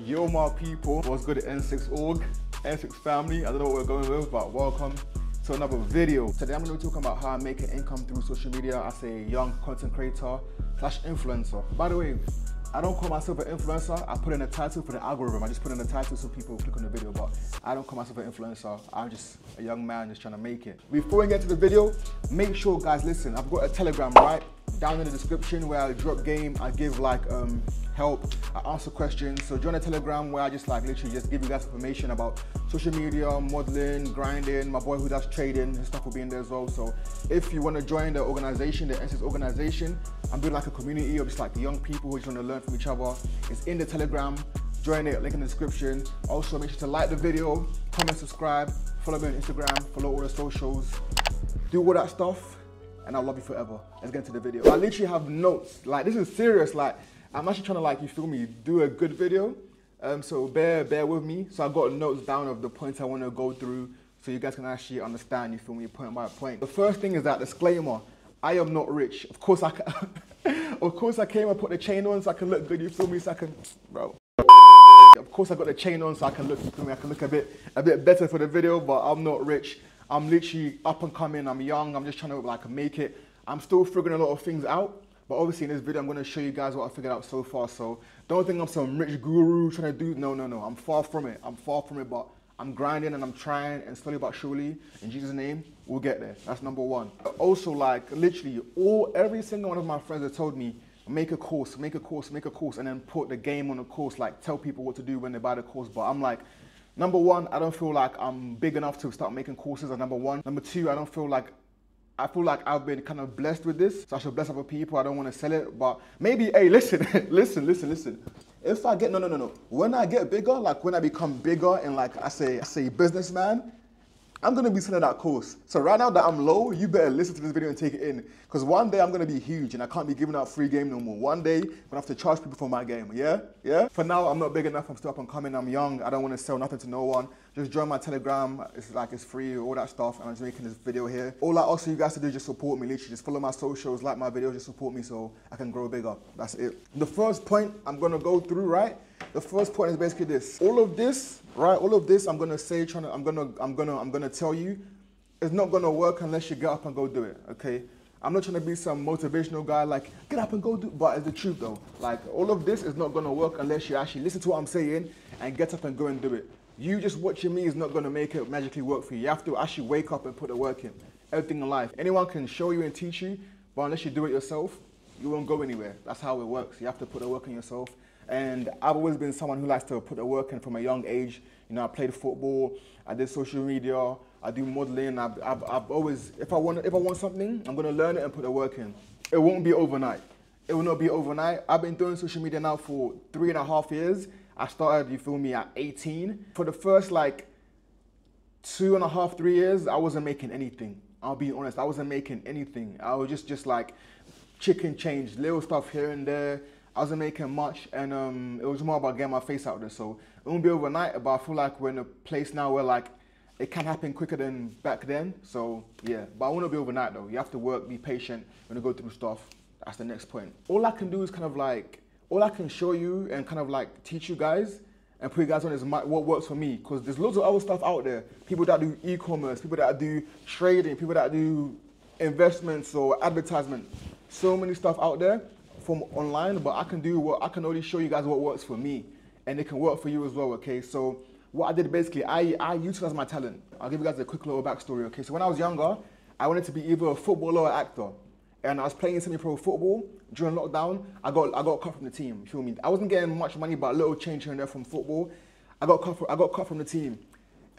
Yo my people, what's good at Nsix org, Nsix family, I don't know what we're going with, but welcome to another video. Today I'm going to be talking about how I make an income through social media as a young content creator / influencer. By the way, I don't call myself an influencer, I put in a title for the algorithm. I just put in a title so people click on the video, but I don't call myself an influencer. I'm just a young man just trying to make it. Before we get to the video, make sure guys listen, I've got a Telegram right down in the description where I drop game, I give like help, I answer questions. So join a Telegram where I just like literally just give you guys information about social media, modeling, grinding. My boy who does trading, his stuff will be in there as well. So if you want to join the organization, the Nsix organization, I'm doing like a community of just like the young people who just want to learn from each other. It's in the Telegram, join it, link in the description. Also make sure to like the video, comment, subscribe, follow me on Instagram, follow all the socials, do all that stuff, and I'll love you forever. Let's get into the video. I literally have notes, like this is serious, like I'm actually trying to like, you feel me, do a good video. So bear with me. So I got notes down of the points I want to go through so you guys can actually understand, you feel me, point by point. The first thing is that disclaimer, I am not rich. Of course I came and put the chain on so I can look good, you feel me, so I can, bro. Of course I got the chain on so I can look, you feel me, I can look a bit better for the video, but I'm not rich. I'm literally up and coming, I'm young, I'm just trying to like make it. I'm still figuring a lot of things out. But obviously in this video, I'm going to show you guys what I figured out so far. So don't think I'm some rich guru trying to do, no. I'm far from it. But I'm grinding and I'm trying, and slowly but surely, in Jesus' name, we'll get there. That's number one. Also, like literally every single one of my friends have told me, make a course, and then put the game on the course, like tell people what to do when they buy the course. But I'm like, number one, I don't feel like I'm big enough to start making courses as number one. Number two, I feel like I've been kind of blessed with this, so I should bless other people. I don't want to sell it, but maybe, hey, listen. If I get, no. When I get bigger, like when I become bigger and like I say businessman, I'm going to be selling that course. So right now that I'm low, you better listen to this video and take it in. Because one day I'm going to be huge and I can't be giving out free game no more. One day I'm going to have to charge people for my game, yeah? For now, I'm not big enough, I'm still up and coming, I'm young, I don't want to sell nothing to no one. Just join my Telegram, it's free, all that stuff, and I'm just making this video here. All I ask you guys to do is just support me, literally. Just follow my socials, like my videos, just support me so I can grow bigger. That's it. The first point I'm going to go through, right? The first point is basically this. All of this, I'm gonna say, I'm gonna tell you, it's not gonna work unless you get up and go do it. Okay? I'm not trying to be some motivational guy like get up and go do it, but it's the truth though. Like all of this is not gonna work unless you actually listen to what I'm saying and get up and go and do it. You just watching me is not gonna make it magically work for you. You have to actually wake up and put the work in. Everything in life. Anyone can show you and teach you, but unless you do it yourself, you won't go anywhere. That's how it works. You have to put the work in yourself. And I've always been someone who likes to put the work in from a young age. You know, I played football, I did social media, I do modeling. I've always, if I want something, I'm gonna learn it and put the work in. It won't be overnight. It will not be overnight. I've been doing social media now for 3.5 years. I started, you feel me, at 18. For the first like 2.5, 3 years, I wasn't making anything. I'll be honest, I wasn't making anything. I was just like chicken change, little stuff here and there. I wasn't making much, and it was more about getting my face out there. So it won't be overnight, but I feel like we're in a place now where like it can happen quicker than back then. So yeah, but I want to be overnight though. You have to work, be patient when you go through stuff. That's the next point. All I can do is kind of like, all I can show you and kind of like teach you guys and put you guys on is what works for me. Because there's loads of other stuff out there. People that do e-commerce, people that do trading, people that do investments or advertisement. So many stuff out there from online, but I can only show you guys what works for me, and it can work for you as well. Okay, so what I did basically, I utilized my talent. I'll give you guys a quick little backstory. Okay, so when I was younger, I wanted to be either a footballer or an actor, and I was playing semi-pro football during lockdown. I got cut from the team. You feel me? I wasn't getting much money, but a little change here and there from football. I got cut from the team,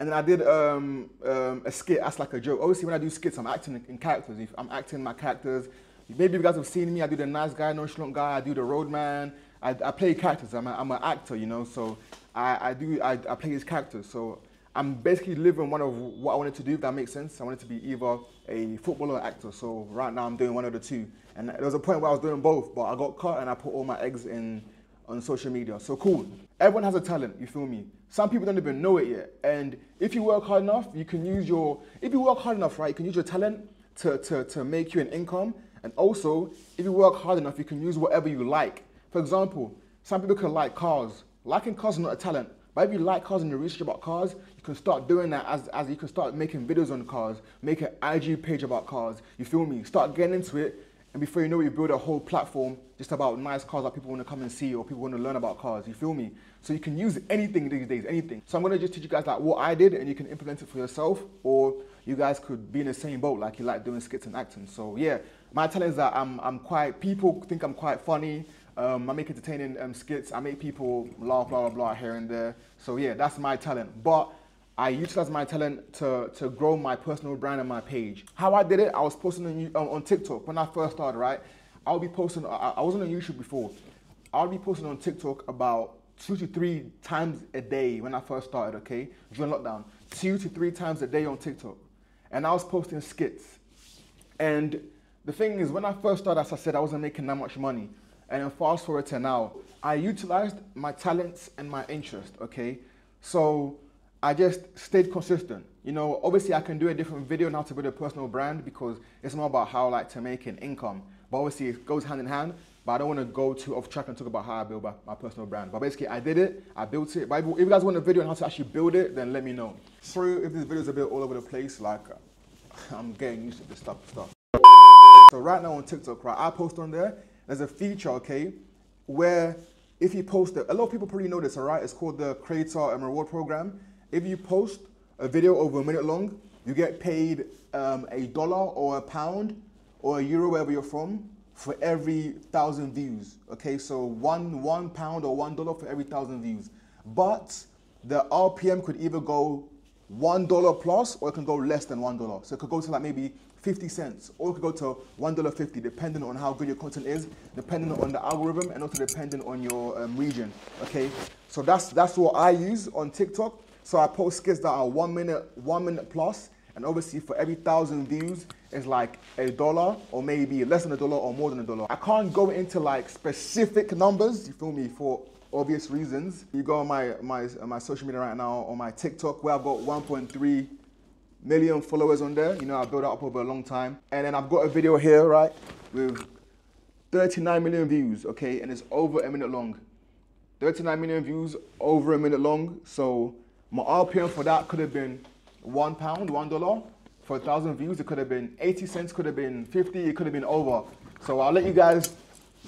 and then I did a skit as like a joke. Obviously, when I do skits, I'm acting in characters. I'm acting my characters. Maybe you guys have seen me, I do the nice guy, nonchalant guy, I do the roadman, I play characters, I'm an actor, you know, so I play these characters. So I'm basically living one of what I wanted to do, if that makes sense. I wanted to be either a footballer or actor, so right now I'm doing one of the two. And there was a point where I was doing both, but I got cut and I put all my eggs on social media. So cool, everyone has a talent, you feel me? Some people don't even know it yet, and if you work hard enough, you can use your talent to make you an income. And also, if you work hard enough, you can use whatever you like. For example, some people can like cars. Liking cars is not a talent. But if you like cars and you research about cars, you can start doing that as you can start making videos on cars, make an IG page about cars, you feel me? Start getting into it, and before you know it, you build a whole platform just about nice cars that people want to come and see or people want to learn about cars, you feel me? So you can use anything these days, anything. So I'm gonna just teach you guys like what I did and you can implement it for yourself, or you guys could be in the same boat, like you like doing skits and acting. So yeah, my talent is that people think I'm quite funny. I make entertaining skits. I make people laugh, blah, blah, blah, here and there. So yeah, that's my talent. But I utilize my talent to grow my personal brand and my page. How I did it, I was posting on TikTok when I first started, right? I'll be posting, I wasn't on YouTube before. I'll be posting on TikTok about 2 to 3 times a day when I first started, okay? During lockdown, 2 to 3 times a day on TikTok. And I was posting skits. And the thing is, when I first started, as I said, I wasn't making that much money. And then fast forward to now, I utilized my talents and my interest, okay? So I just stayed consistent. You know, obviously I can do a different video on how to build a personal brand because it's more about how I like to make an income. But obviously it goes hand in hand, but I don't want to go too off track and talk about how I build my personal brand. But basically I did it, I built it. But if you guys want a video on how to actually build it, then let me know. Sorry if this video is a bit all over the place, like I'm getting used to this stuff. So right now on TikTok, right, I post on there. There's a feature, okay, where if you post it, a lot of people probably know this, all right? It's called the Creator and Reward Program. If you post a video over a minute long, you get paid $1 or £1 or €1, wherever you're from, for every 1,000 views, okay? So £1 or $1 for every 1,000 views. But the RPM could either go $1 plus, or it can go less than $1. So it could go to like maybe 50 cents, or it could go to $1.50, depending on how good your content is, depending on the algorithm, and also depending on your region, okay? So that's what I use on TikTok. So I post skits that are 1 minute plus, and obviously for every 1,000 views, it's like $1, or maybe less than $1 or more than $1. I can't go into like specific numbers, you feel me, for obvious reasons. You go on my social media right now, on my TikTok, where I've got 1.3 million followers on there. You know, I built that up over a long time. And then I've got a video here, right, with 39 million views, okay, and it's over a minute long. 39 million views, over a minute long. So my RPM for that could have been £1, $1. For 1,000 views, it could have been 80 cents, could have been 50, it could have been over. So I'll let you guys,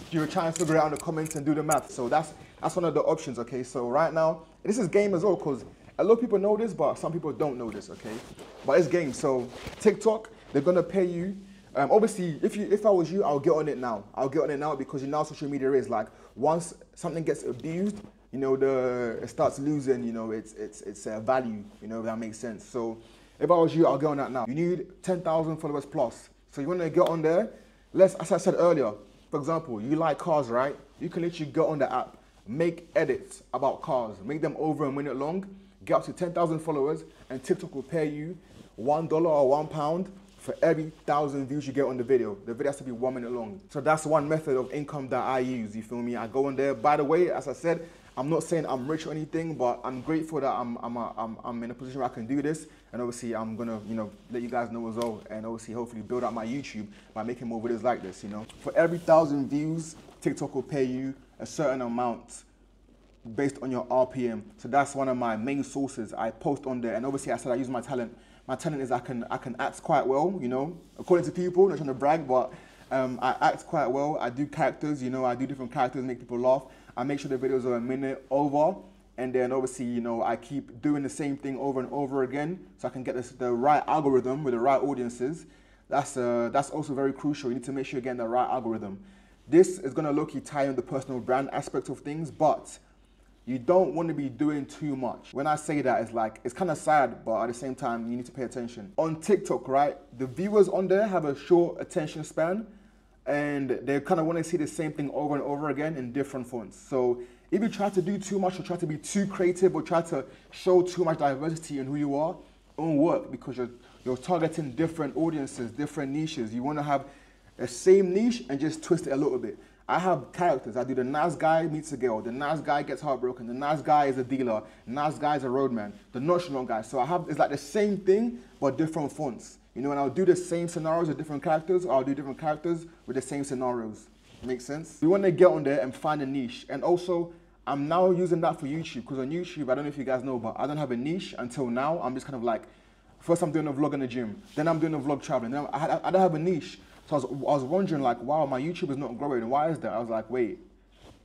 you try and figure it out in the comments and do the math. So that's one of the options, okay? So right now, this is game as well, because a lot of people know this, but some people don't know this, okay? But it's game. So TikTok, they're gonna pay you. Obviously, if I was you, I'll get on it now. I'll get on it now because you know how social media is. Like once something gets abused, you know, it starts losing, you know, its value. You know, if that makes sense. So if I was you, I'll get on that now. You need 10,000 followers plus. So you wanna get on there. As I said earlier, for example, you like cars, right? You can literally go on the app, make edits about cars, make them over a minute long, get up to 10,000 followers, and TikTok will pay you $1 or £1 for every 1,000 views you get on the video. The video has to be 1 minute long. So that's one method of income that I use, you feel me? I go on there. By the way, as I said, I'm not saying I'm rich or anything, but I'm grateful that I'm in a position where I can do this. And obviously I'm gonna, you know, let you guys know as well, and obviously hopefully build out my YouTube by making more videos like this, you know? For every 1,000 views, TikTok will pay you a certain amount based on your RPM. So that's one of my main sources. I post on there, and obviously I said I use my talent. My talent is I can act quite well, you know, according to people, not trying to brag, but I act quite well. I do characters, you know, I do different characters, make people laugh. I make sure the videos are a minute over, and then obviously, you know, I keep doing the same thing over and over again so I can get the right algorithm with the right audiences. That's also very crucial. You need to make sure you're getting the right algorithm. This is gonna low-key tie in the personal brand aspect of things, but you don't want to be doing too much. When I say that, it's like, it's kind of sad, but at the same time, you need to pay attention. On TikTok, right, the viewers on there have a short attention span, and they kind of want to see the same thing over and over again in different fonts. So if you try to do too much or try to be too creative or try to show too much diversity in who you are, it won't work because you're targeting different audiences, different niches. You want to have the same niche and just twist it a little bit. I have characters. I do the nice guy meets a girl. The nice guy gets heartbroken. The nice guy is a dealer. The nice guy is a roadman. The nonchalant guy. So it's like the same thing, but different fonts. You know, and I'll do the same scenarios with different characters, or I'll do different characters with the same scenarios. Makes sense? We want to get on there and find a niche. And also, I'm now using that for YouTube, because on YouTube, I don't know if you guys know, but I don't have a niche until now. I'm just kind of like, first I'm doing a vlog in the gym, then I'm doing a vlog traveling, then I don't have a niche. So I was wondering like, wow, my YouTube is not growing, why is that? I was like, wait,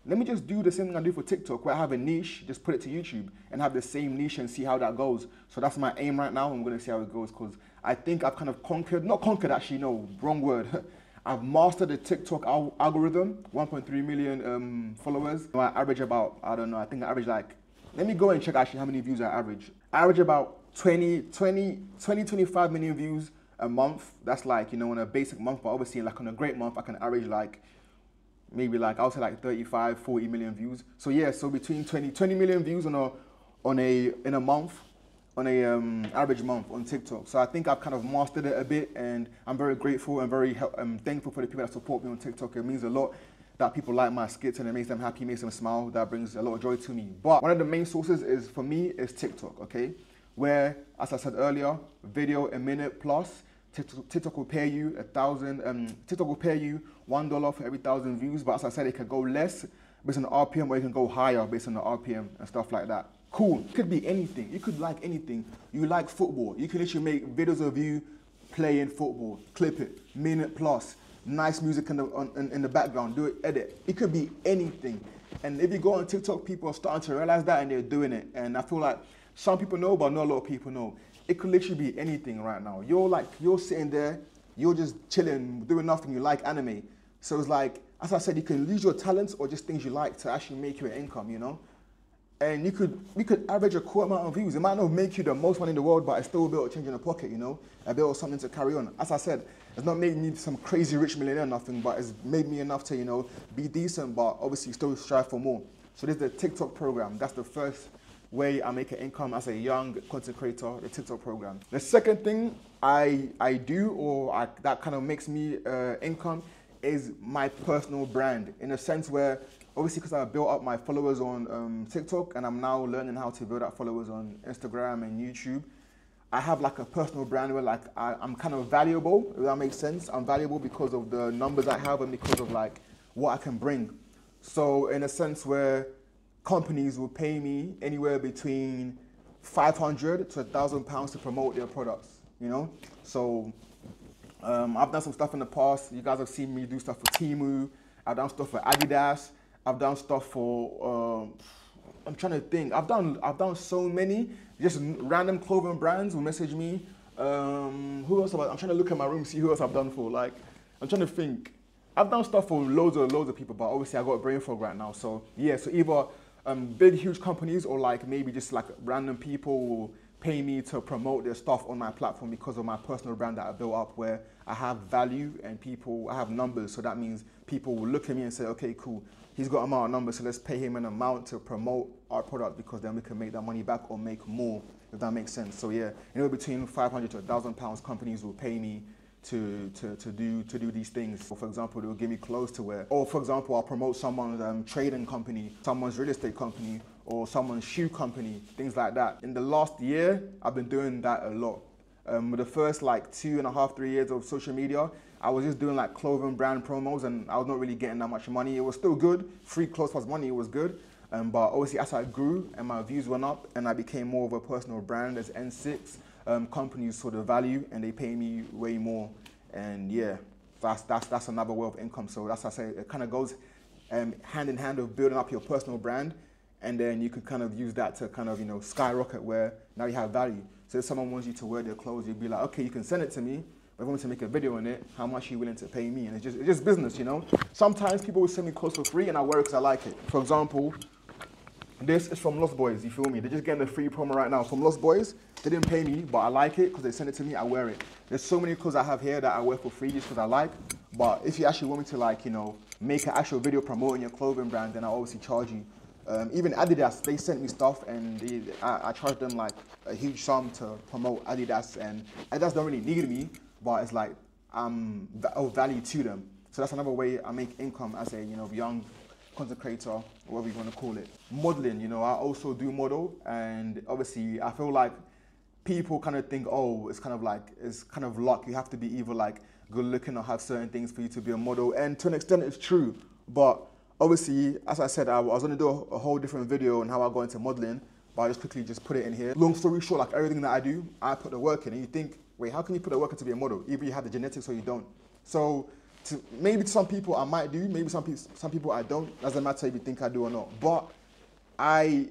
let me just do the same thing I do for TikTok, where I have a niche, just put it to YouTube and have the same niche and see how that goes. So that's my aim right now. I'm gonna see how it goes, because I think I've kind of not conquered actually, no, wrong word. I've mastered the TikTok algorithm, 1.3 million followers. I average about, I don't know, I think I average like, let me go and check actually how many views I average. I average about 25 million views a month. That's like, you know, in a basic month, but obviously like on a great month, I can average like, maybe like, I'll say like 35, 40 million views. So yeah, so between 20 million views in a month, on a average month on TikTok. So I think I've kind of mastered it a bit, and I'm very grateful and very thankful for the people that support me on TikTok. It means a lot that people like my skits, and it makes them happy, makes them smile. That brings a lot of joy to me. But one of the main sources is, for me, is TikTok, okay? Where, as I said earlier, video a minute plus, TikTok will pay you TikTok will pay you $1 for every 1,000 views. But as I said, it can go less based on the RPM, or it can go higher based on the RPM and stuff like that. Cool. It could be anything. You could like anything. You like football. You can literally make videos of you playing football. Clip it. Minute plus. Nice music in the background. Do it. Edit. It could be anything. And if you go on TikTok, people are starting to realize that, and they're doing it. And I feel like some people know, but not a lot of people know. It could literally be anything right now. You're sitting there. You're just chilling, doing nothing. You like anime. So it's like, as I said, you can use your talents or just things you like to actually make you an income, you know? And you could average a cool amount of views. It might not make you the most money in the world, but it's still a bit of change in the pocket, you know? A bit of something to carry on. As I said, it's not made me some crazy rich millionaire or nothing, but it's made me enough to, you know, be decent, but obviously still strive for more. So this is the TikTok program. That's the first way I make an income as a young content creator, the TikTok program. The second thing I do, or that kind of makes me income, is my personal brand, in a sense where, obviously, because I built up my followers on TikTok, and I'm now learning how to build up followers on Instagram and YouTube, I have like a personal brand where like I'm kind of valuable, if that makes sense. I'm valuable because of the numbers I have and because of like what I can bring. So in a sense where companies will pay me anywhere between 500 to £1,000 to promote their products, you know? So I've done some stuff in the past. You guys have seen me do stuff for Temu. I've done stuff for Adidas. I've done stuff for, I'm trying to think. I've done so many. Just random clothing brands will message me. Who else? I'm trying to look at my room, see who else I've done for. Like, I'm trying to think. I've done stuff for loads of people, but obviously I got a brain fog right now. So yeah, so either big, huge companies, or like maybe just like random people will pay me to promote their stuff on my platform because of my personal brand that I built up, where I have value and I have numbers. So that means people will look at me and say, okay, cool, he's got an amount of numbers, so let's pay him an amount to promote our product, because then we can make that money back or make more, if that makes sense. So yeah, anywhere between 500 to £1,000 companies will pay me to do these things. For example, they'll give me clothes to wear. Or for example, I'll promote someone's trading company, someone's real estate company, or someone's shoe company, things like that. In the last year, I've been doing that a lot. With the first like 2.5, 3 years of social media, I was just doing like clothing brand promos, and I was not really getting that much money. It was still good, free clothes plus money, it was good. But obviously as I grew and my views went up and I became more of a personal brand as Nsix, companies saw the value and they pay me way more. And yeah, that's another way of income. So that's what I say, it kind of goes hand in hand with building up your personal brand, and then you can kind of use that to kind of, you know, skyrocket, where now you have value. So if someone wants you to wear their clothes, you'd be like, okay, you can send it to me, but if I want to make a video on it, how much are you willing to pay me? And it's just business, you know? Sometimes people will send me clothes for free and I wear it because I like it. For example, this is from Lost Boys, you feel me? They're just getting a free promo right now from Lost Boys. They didn't pay me, but I like it because they sent it to me, I wear it. There's so many clothes I have here that I wear for free just because I like. But if you actually want me to, like, you know, make an actual video promoting your clothing brand, then I'll obviously charge you. Even Adidas, they sent me stuff, and I charged them like a huge sum to promote Adidas, and Adidas don't really need me, but it's like I'm of value to them. So that's another way I make income as a, you know, young content creator, or whatever you want to call it. Modeling, you know, I also do model, and obviously I feel like people kind of think, oh, it's kind of luck. You have to be either like good looking or have certain things for you to be a model, and to an extent it's true, but Obviously, as I said, I was gonna do a whole different video on how I got into modeling, but I just quickly just put it in here. Long story short, like everything that I do, I put the work in. And you think, wait, how can you put the work in to be a model? Either you have the genetics or you don't. So maybe to some people I might do, maybe some people I don't. Doesn't matter if you think I do or not. But I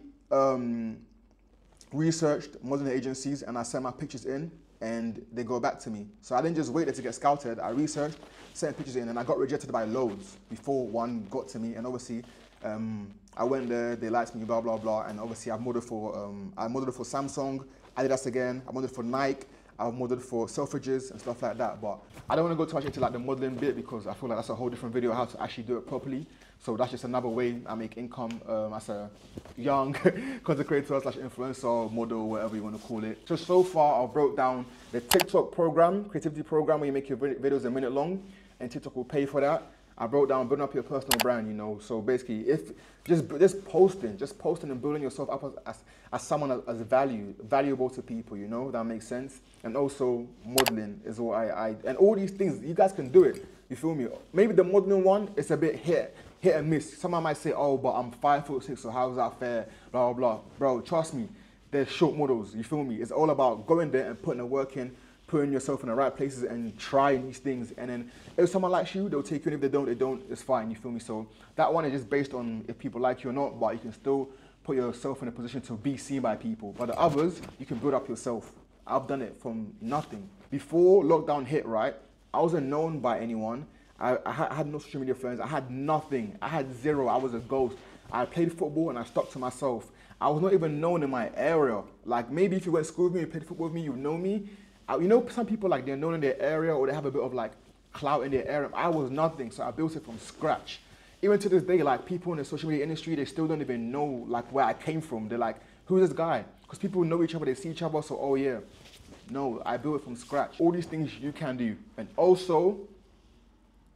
researched modeling agencies and I sent my pictures in and they go back to me. So I didn't just wait there to get scouted. I researched, sent pictures in, and I got rejected by loads before one got to me. And obviously, I went there, they liked me, blah, blah, blah. And obviously I modeled for Samsung, Adidas again, I modeled for Nike, I've modeled for Selfridges and stuff like that. But I don't want to go too much into like the modeling bit because I feel like that's a whole different video, how to actually do it properly. So that's just another way I make income as a young content creator / influencer, model, whatever you want to call it. So far I've broke down the TikTok program, creativity program, where you make your videos a minute long and TikTok will pay for that. I broke down building up your personal brand, you know. So basically, if just posting and building yourself up as someone as valuable to people, you know, that makes sense. And also modeling is what and all these things, you guys can do it. You feel me? Maybe the modeling one is a bit hit and miss. Someone might say, oh, but I'm 5'6", so how's that fair? Blah, blah, blah. Bro, trust me, they're short models, you feel me? It's all about going there and putting the work in, putting yourself in the right places and trying these things. And then if someone likes you, they'll take you, and if they don't, it's fine, you feel me? So that one is just based on if people like you or not, but you can still put yourself in a position to be seen by people. But the others, you can build up yourself. I've done it from nothing. Before lockdown hit, right, I wasn't known by anyone. I had no social media friends. I had nothing. I had zero. I was a ghost. I played football and I stuck to myself. I was not even known in my area. Like maybe if you went to school with me, you played football with me, you know me. You know, some people like they're known in their area or they have a bit of like clout in their area. I was nothing, so I built it from scratch. Even to this day, like people in the social media industry, they still don't even know like where I came from. They're like, who's this guy? Because people know each other, they see each other, so oh yeah. No, I built it from scratch. All these things you can do. And also,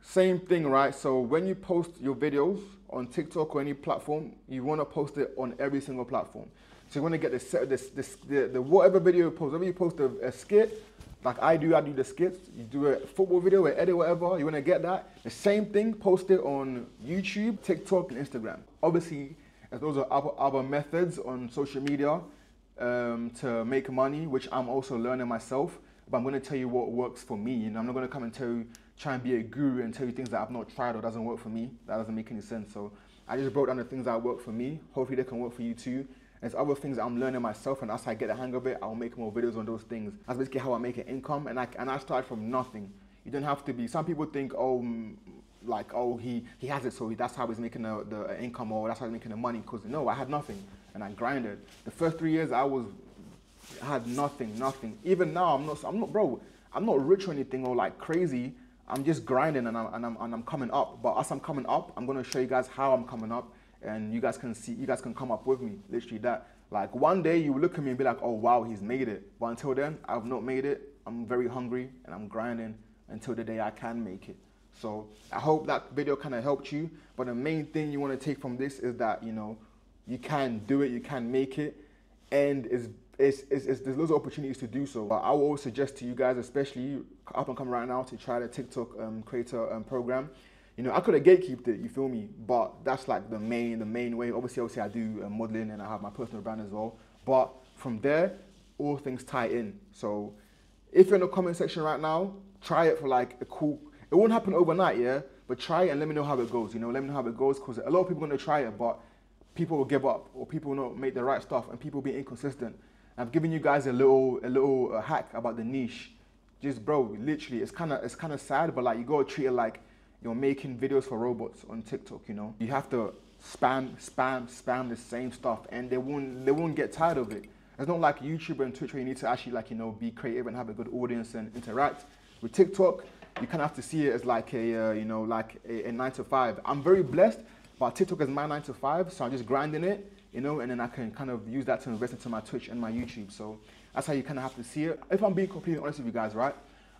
same thing, right? So when you post your videos on TikTok or any platform, you want to post it on every single platform. So you want to get the whatever video you post, whether you post a skit, like I do the skits, you do a football video, an edit, whatever, you want to get that. The same thing, post it on YouTube, TikTok, and Instagram. Obviously, those are other methods on social media to make money, which I'm also learning myself. But I'm going to tell you what works for me. And I'm not going to come and try and be a guru and tell you things that I've not tried or doesn't work for me. That doesn't make any sense. So I just broke down the things that work for me. Hopefully they can work for you too. There's other things that I'm learning myself, and as I get the hang of it, I'll make more videos on those things. That's basically how I make an income, and I started from nothing. You don't have to be, some people think, oh, like, oh, he has it, so that's how he's making the income, or that's how he's making the money, because no, I had nothing, and I grinded. The first 3 years, I had nothing. Even now, I'm not rich or anything, or like crazy. I'm just grinding, and I'm coming up. But as I'm coming up, I'm gonna show you guys how I'm coming up, and you guys can come up with me, literally that. Like one day you will look at me and be like, oh wow, he's made it. But until then, I've not made it. I'm very hungry and I'm grinding until the day I can make it. So I hope that video kind of helped you. But the main thing you want to take from this is that, you know, you can do it, you can make it, and there's loads of opportunities to do so. But I will always suggest to you guys, especially up and coming right now, to try the TikTok creator program. You know, I could have gatekeeped it, you feel me? But that's like the main way. Obviously I do modeling and I have my personal brand as well. But from there, all things tie in. So if you're in the comment section right now, try it for like it won't happen overnight, yeah? But try it and let me know how it goes, you know? Let me know how it goes, because a lot of people are gonna try it, but people will give up, or people will not make the right stuff, and people will be inconsistent. I've given you guys a little hack about the niche. Just bro, literally, it's kind of sad, but like you gotta treat it like you're making videos for robots on TikTok, you know? You have to spam the same stuff, and they won't get tired of it. It's not like YouTube and Twitch where you need to actually, like, you know, be creative and have a good audience and interact. With TikTok, you kind of have to see it as like a, you know, like a 9 to 5. I'm very blessed, but TikTok is my 9 to 5, so I'm just grinding it, you know, and then I can kind of use that to invest into my Twitch and my YouTube. So that's how you kind of have to see it. If I'm being completely honest with you guys, right?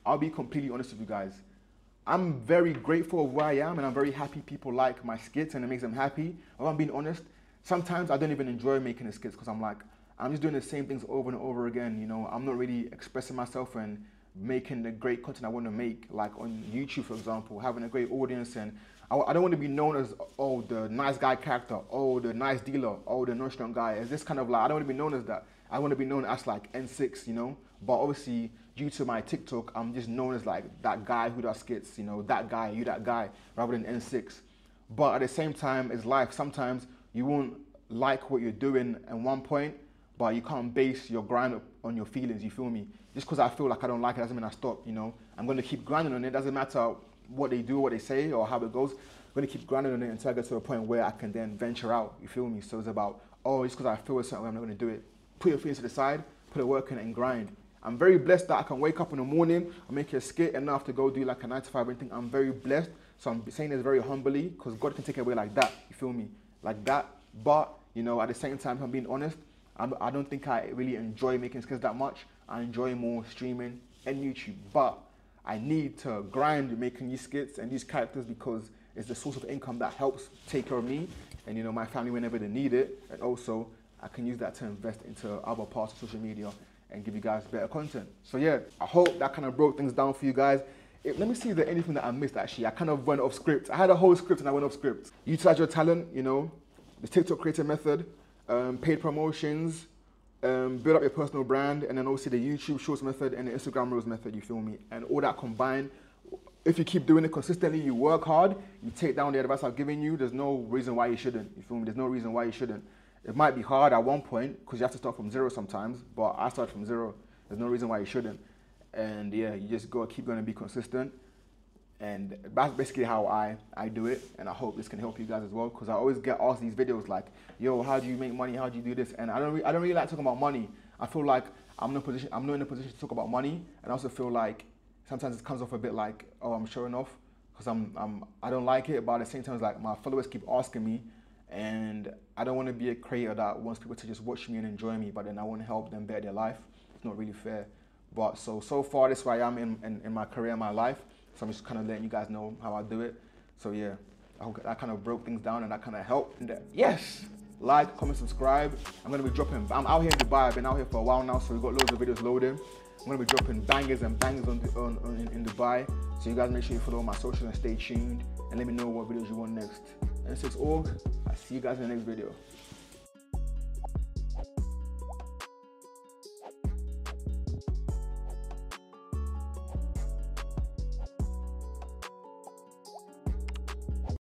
I'll be completely honest with you guys. I'm very grateful of where I am, and I'm very happy people like my skits and it makes them happy. If I'm being honest, sometimes I don't even enjoy making the skits because I'm like, I'm just doing the same things over and over again, you know. I'm not really expressing myself and making the great content I want to make, like on YouTube, for example, having a great audience, and I don't want to be known as, oh, the nice guy character, oh, the nice dealer, oh, the nonchalant guy. It's this kind of like, I don't want to be known as that. I want to be known as like Nsix, you know? But obviously, due to my TikTok, I'm just known as like that guy who does skits, you know, that guy, you that guy, rather than Nsix. But at the same time, it's life. Sometimes you won't like what you're doing at one point, but you can't base your grind on your feelings, you feel me? Just because I feel like I don't like it doesn't mean I stop, you know? I'm going to keep grinding on it. Doesn't matter what they do, what they say, or how it goes. I'm going to keep grinding on it until I get to a point where I can then venture out, you feel me? So it's about, oh, just because I feel a certain way, I'm not going to do it. Put your feelings to the side, put a work in it and grind. I'm very blessed that I can wake up in the morning, I make a skit and not have to go do like a 9 to 5 or anything. I'm very blessed. So I'm saying this very humbly because God can take it away like that, you feel me? Like that. But, you know, at the same time, if I'm being honest, I don't think I really enjoy making skits that much. I enjoy more streaming and YouTube. But I need to grind making these skits and these characters because it's the source of income that helps take care of me and, you know, my family whenever they need it. And also, I can use that to invest into other parts of social media and give you guys better content. So yeah, I hope that kind of broke things down for you guys. Let me see if there's anything that I missed actually. I kind of went off script. I had a whole script and I went off script. Utilize your talent, you know, the TikTok creator method, paid promotions, build up your personal brand, and then also the YouTube Shorts method and the Instagram Reels method, you feel me? And all that combined, if you keep doing it consistently, you work hard, you take down the advice I've given you, there's no reason why you shouldn't, you feel me? There's no reason why you shouldn't. It might be hard at one point because you have to start from zero sometimes, but I started from zero. There's no reason why you shouldn't. And yeah, you just gotta keep going and be consistent. And that's basically how I do it. And I hope this can help you guys as well, because I always get asked these videos like, yo, how do you make money? How do you do this? And I don't really like talking about money. I feel like I'm not in a position to talk about money. And I also feel like sometimes it comes off a bit like, oh, I'm showing off, because I don't like it. But at the same time, it's like my followers keep asking me, and I don't want to be a creator that wants people to just watch me and enjoy me, but then I want to help them better their life. It's not really fair. But so far, this is where I am in my career, my life. So I'm just kind of letting you guys know how I do it. So yeah, I hope that kind of broke things down and that kind of helped. And yes, like, comment, subscribe. I'm gonna be dropping, I'm out here in Dubai. I've been out here for a while now, so we've got loads of videos loading. I'm gonna be dropping bangers and bangers in Dubai. So you guys make sure you follow my socials and stay tuned and let me know what videos you want next. Nsix.org, I'll see you guys in the next video.